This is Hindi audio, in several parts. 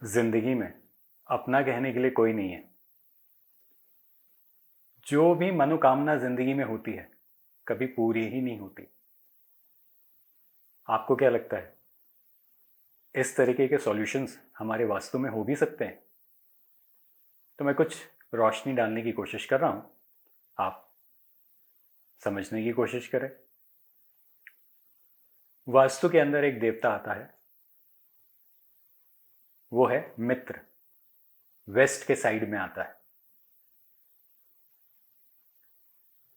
जिंदगी में अपना कहने के लिए कोई नहीं है। जो भी मनोकामना जिंदगी में होती है कभी पूरी ही नहीं होती। आपको क्या लगता है, इस तरीके के सॉल्यूशंस हमारे वास्तव में हो भी सकते हैं? तो मैं कुछ रोशनी डालने की कोशिश कर रहा हूं, आप समझने की कोशिश करें। वास्तु के अंदर एक देवता आता है, वो है मित्र। वेस्ट के साइड में आता है।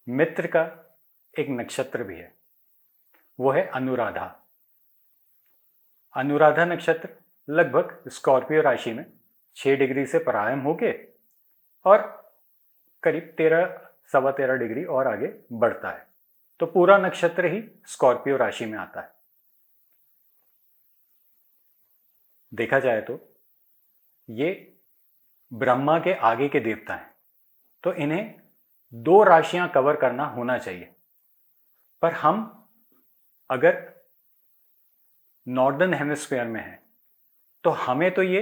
मित्र का एक नक्षत्र भी है, वो है अनुराधा। अनुराधा नक्षत्र लगभग स्कॉर्पियो राशि में 6 डिग्री से प्रारंभ होके और करीब 13 सवा 13 डिग्री और आगे बढ़ता है। तो पूरा नक्षत्र ही स्कॉर्पियो राशि में आता है। देखा जाए तो ये ब्रह्मा के आगे के देवता हैं, तो इन्हें 2 राशियां कवर करना होना चाहिए। पर हम अगर नॉर्दर्न हेमिस्फीयर में हैं तो हमें तो ये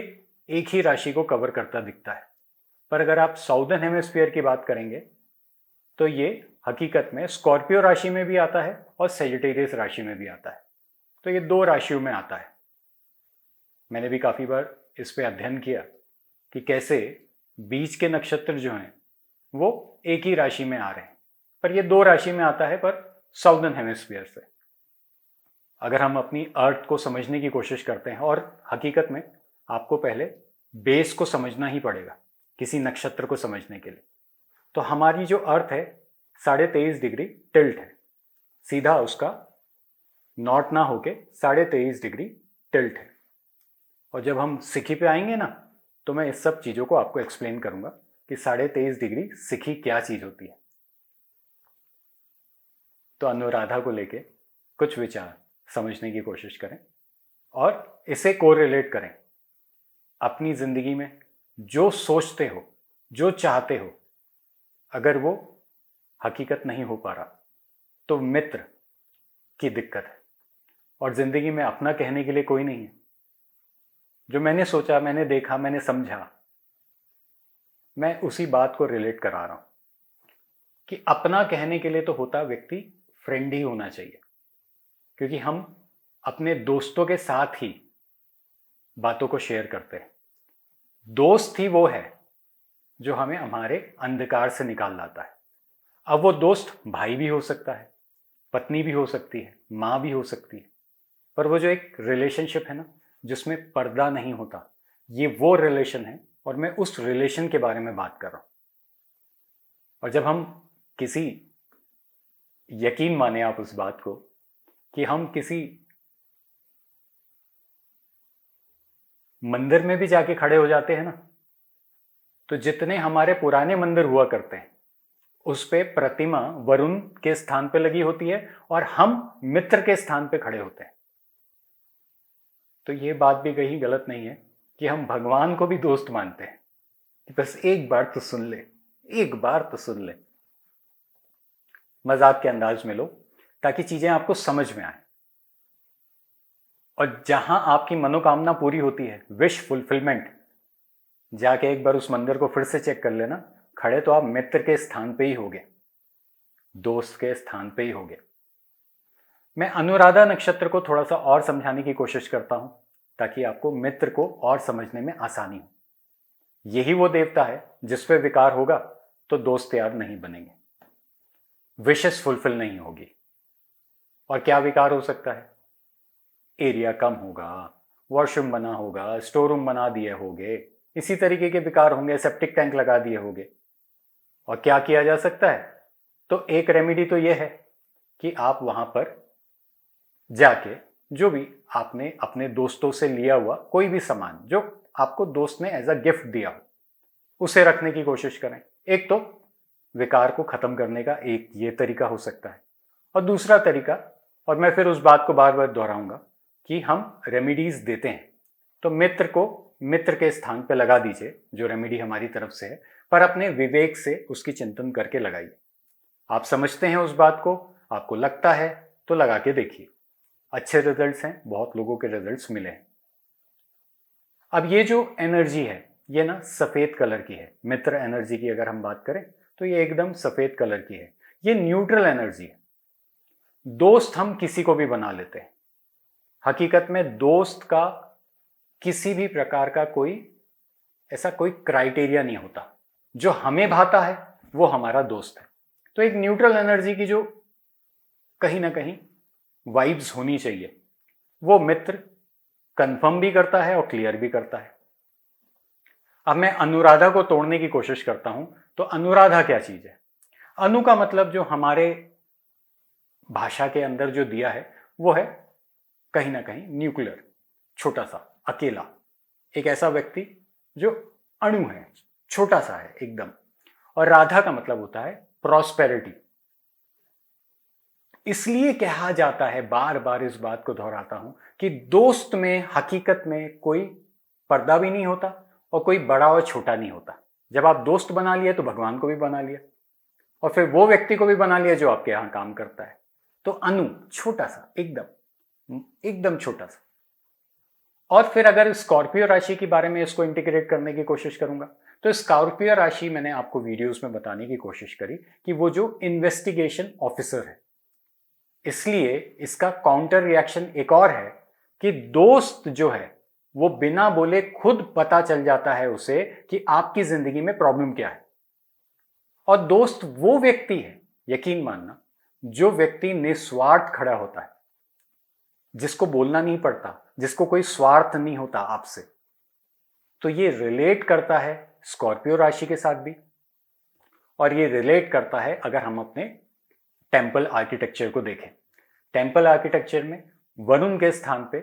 एक ही राशि को कवर करता दिखता है। पर अगर आप साउदर्न हेमिस्फीयर की बात करेंगे तो ये हकीकत में स्कॉर्पियो राशि में भी आता है और सेजिटेरियस राशि में भी आता है। तो ये 2 राशियों में आता है। मैंने भी काफ़ी बार इस पे अध्ययन किया कि कैसे बीच के नक्षत्र जो हैं वो एक ही राशि में आ रहे हैं, पर ये 2 राशि में आता है, पर साउदर्न हेमिस्फीयर से। अगर हम अपनी अर्थ को समझने की कोशिश करते हैं, और हकीकत में आपको पहले बेस को समझना ही पड़ेगा किसी नक्षत्र को समझने के लिए, तो हमारी जो अर्थ है 23.5 डिग्री टिल्ट है, सीधा उसका नॉर्थ ना होके 23.5 डिग्री टिल्ट है। और जब हम सिखी पे आएंगे ना, तो मैं इस सब चीज़ों को आपको एक्सप्लेन करूंगा कि 23.5 डिग्री सिखी क्या चीज़ होती है। तो अनुराधा को लेके कुछ विचार समझने की कोशिश करें और इसे कोरिलेट करें अपनी जिंदगी में। जो सोचते हो, जो चाहते हो, अगर वो हकीकत नहीं हो पा रहा तो मित्र की दिक्कत है। और जिंदगी में अपना कहने के लिए कोई नहीं है। जो मैंने सोचा, मैंने देखा, मैंने समझा, मैं उसी बात को रिलेट करा रहा हूं कि अपना कहने के लिए तो होता व्यक्ति फ्रेंड ही होना चाहिए, क्योंकि हम अपने दोस्तों के साथ ही बातों को शेयर करते हैं। दोस्त ही वो है जो हमें हमारे अंधकार से निकाल लाता है। अब वो दोस्त भाई भी हो सकता है, पत्नी भी हो सकती है, माँ भी हो सकती है, पर वो जो एक रिलेशनशिप है ना, जिसमें पर्दा नहीं होता, ये वो रिलेशन है, और मैं उस रिलेशन के बारे में बात कर रहा हूं। और जब हम किसी, यकीन माने आप उस बात को, कि हम किसी मंदिर में भी जाके खड़े हो जाते हैं ना, तो जितने हमारे पुराने मंदिर हुआ करते हैं उस पे प्रतिमा वरुण के स्थान पे लगी होती है और हम मित्र के स्थान पे खड़े होते हैं। तो ये बात भी कहीं गलत नहीं है कि हम भगवान को भी दोस्त मानते हैं कि बस एक बार तो सुन ले, एक बार तो सुन ले। मजाक के अंदाज में लो ताकि चीजें आपको समझ में आए। और जहां आपकी मनोकामना पूरी होती है, विश फुलफिलमेंट, जाके एक बार उस मंदिर को फिर से चेक कर लेना, खड़े तो आप मित्र के स्थान पे ही होगे, दोस्त के स्थान पे ही होगे। मैं अनुराधा नक्षत्र को थोड़ा सा और समझाने की कोशिश करता हूं ताकि आपको मित्र को और समझने में आसानी हो। यही वो देवता है जिस पे विकार होगा तो दोस्त यार नहीं बनेंगे, विशेस फुलफिल नहीं होगी। और क्या विकार हो सकता है? एरिया कम होगा, वॉशरूम बना होगा, स्टोर रूम बना दिए होंगे, इसी तरीके के विकार होंगे, सेप्टिक टैंक लगा दिए होंगे। और क्या किया जा सकता है? तो एक रेमेडी तो यह है कि आप वहां पर जाके जो भी आपने अपने दोस्तों से लिया हुआ कोई भी सामान जो आपको दोस्त ने एज अ गिफ्ट दिया हो, उसे रखने की कोशिश करें। एक तो विकार को खत्म करने का एक ये तरीका हो सकता है। और दूसरा तरीका, और मैं फिर उस बात को बार बार दोहराऊंगा कि हम रेमेडीज देते हैं, तो मित्र को मित्र के स्थान पर लगा दीजिए जो रेमेडी हमारी तरफ से है, पर अपने विवेक से उसकी चिंतन करके लगाइए। आप समझते हैं उस बात को, आपको लगता है तो लगा के देखिए। अच्छे रिजल्ट्स हैं, बहुत लोगों के रिजल्ट्स मिले हैं। अब ये जो एनर्जी है ये ना सफेद कलर की है। मित्र एनर्जी की अगर हम बात करें तो ये एकदम सफेद कलर की है। ये न्यूट्रल एनर्जी है। दोस्त हम किसी को भी बना लेते हैं। हकीकत में दोस्त का किसी भी प्रकार का कोई ऐसा कोई क्राइटेरिया नहीं होता। जो हमें भाता है वो हमारा दोस्त है। तो एक न्यूट्रल एनर्जी की जो कहीं ना कहीं वाइब्स होनी चाहिए, वो मित्र कंफर्म भी करता है और क्लियर भी करता है। अब मैं अनुराधा को तोड़ने की कोशिश करता हूं, तो अनुराधा क्या चीज है? अनु का मतलब जो हमारे भाषा के अंदर जो दिया है वो है कहीं ना कहीं न्यूक्लियर, छोटा सा, अकेला, एक ऐसा व्यक्ति जो अणु है, छोटा सा है एकदम। और राधा का मतलब होता है प्रॉस्पेरिटी। इसलिए कहा जाता है, बार बार इस बात को दोहराता हूं, कि दोस्त में हकीकत में कोई पर्दा भी नहीं होता और कोई बड़ा और छोटा नहीं होता। जब आप दोस्त बना लिए तो भगवान को भी बना लिया और फिर वो व्यक्ति को भी बना लिया जो आपके यहां काम करता है। तो अनु छोटा सा, एकदम एकदम छोटा सा। और फिर अगर स्कॉर्पियो राशि के बारे में इसको इंटीग्रेट करने की कोशिश करूंगा, तो स्कॉर्पियो राशि मैंने आपको वीडियोस में बताने की कोशिश करी कि वो जो इन्वेस्टिगेशन ऑफिसर है। इसलिए इसका काउंटर रिएक्शन एक और है कि दोस्त जो है वो बिना बोले खुद पता चल जाता है उसे कि आपकी जिंदगी में प्रॉब्लम क्या है। और दोस्त वो व्यक्ति है, यकीन मानना, जो व्यक्ति निस्वार्थ खड़ा होता है, जिसको बोलना नहीं पड़ता, जिसको कोई स्वार्थ नहीं होता आपसे। तो ये रिलेट करता है स्कॉर्पियो राशि के साथ भी, और ये रिलेट करता है अगर हम अपने टेम्पल आर्किटेक्चर को देखें। टेम्पल आर्किटेक्चर में वरुण के स्थान पे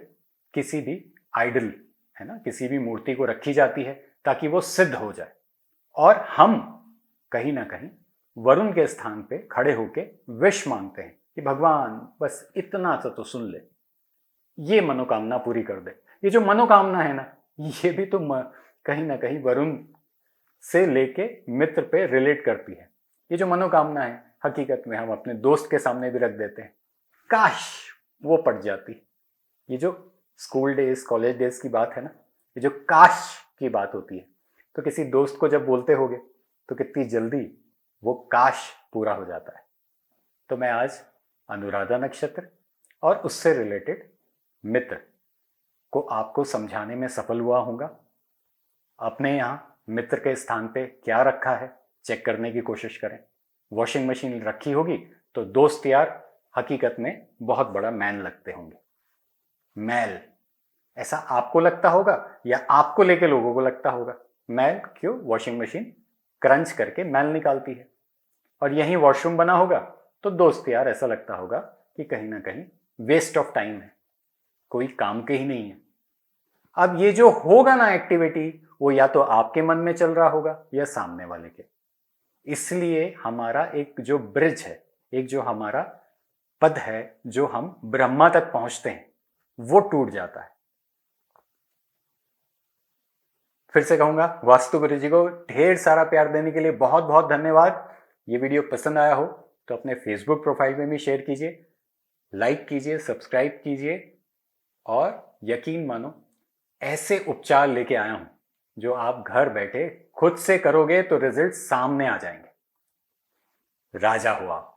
किसी भी आइडल, है ना, किसी भी मूर्ति को रखी जाती है ताकि वो सिद्ध हो जाए। और हम कहीं ना कहीं वरुण के स्थान पे खड़े होके विश मांगते हैं कि भगवान बस इतना सा तो सुन ले, ये मनोकामना पूरी कर दे। ये जो मनोकामना है ना, ये भी तो कहीं ना कहीं वरुण से लेके मित्र पे रिलेट करती है। ये जो मनोकामना है हकीकत में हम अपने दोस्त के सामने भी रख देते हैं, काश वो पट जाती। ये जो स्कूल डेज, कॉलेज डेज की बात है ना, ये जो काश की बात होती है, तो किसी दोस्त को जब बोलते होगे तो कितनी जल्दी वो काश पूरा हो जाता है। तो मैं आज अनुराधा नक्षत्र और उससे रिलेटेड मित्र को आपको समझाने में सफल हुआ हूँगा। अपने यहाँ मित्र के स्थान पे क्या रखा है चेक करने की कोशिश करें। वॉशिंग मशीन रखी होगी तो दोस्त यार हकीकत में बहुत बड़ा मैन लगते होंगे। मैल, ऐसा आपको लगता होगा या आपको लेके लोगों को लगता होगा? मैल क्यों? वॉशिंग मशीन क्रंच करके मैल निकालती है। और यहीं वॉशरूम बना होगा तो दोस्त यार ऐसा लगता होगा कि कहीं ना कहीं वेस्ट ऑफ टाइम है, कोई काम के ही नहीं है। अब ये जो होगा ना एक्टिविटी, वो या तो आपके मन में चल रहा होगा या सामने वाले के। इसलिए हमारा एक जो ब्रिज है, एक जो हमारा पद है, जो हम ब्रह्मा तक पहुंचते हैं, वो टूट जाता है। फिर से कहूंगा, वास्तु गुरु जी को ढेर सारा प्यार देने के लिए बहुत बहुत धन्यवाद। ये वीडियो पसंद आया हो तो अपने फेसबुक प्रोफाइल में भी शेयर कीजिए, लाइक कीजिए, सब्सक्राइब कीजिए। और यकीन मानो, ऐसे उपचार लेके आया हूं जो आप घर बैठे खुद से करोगे तो रिजल्ट सामने आ जाएंगे। राजा हो आप।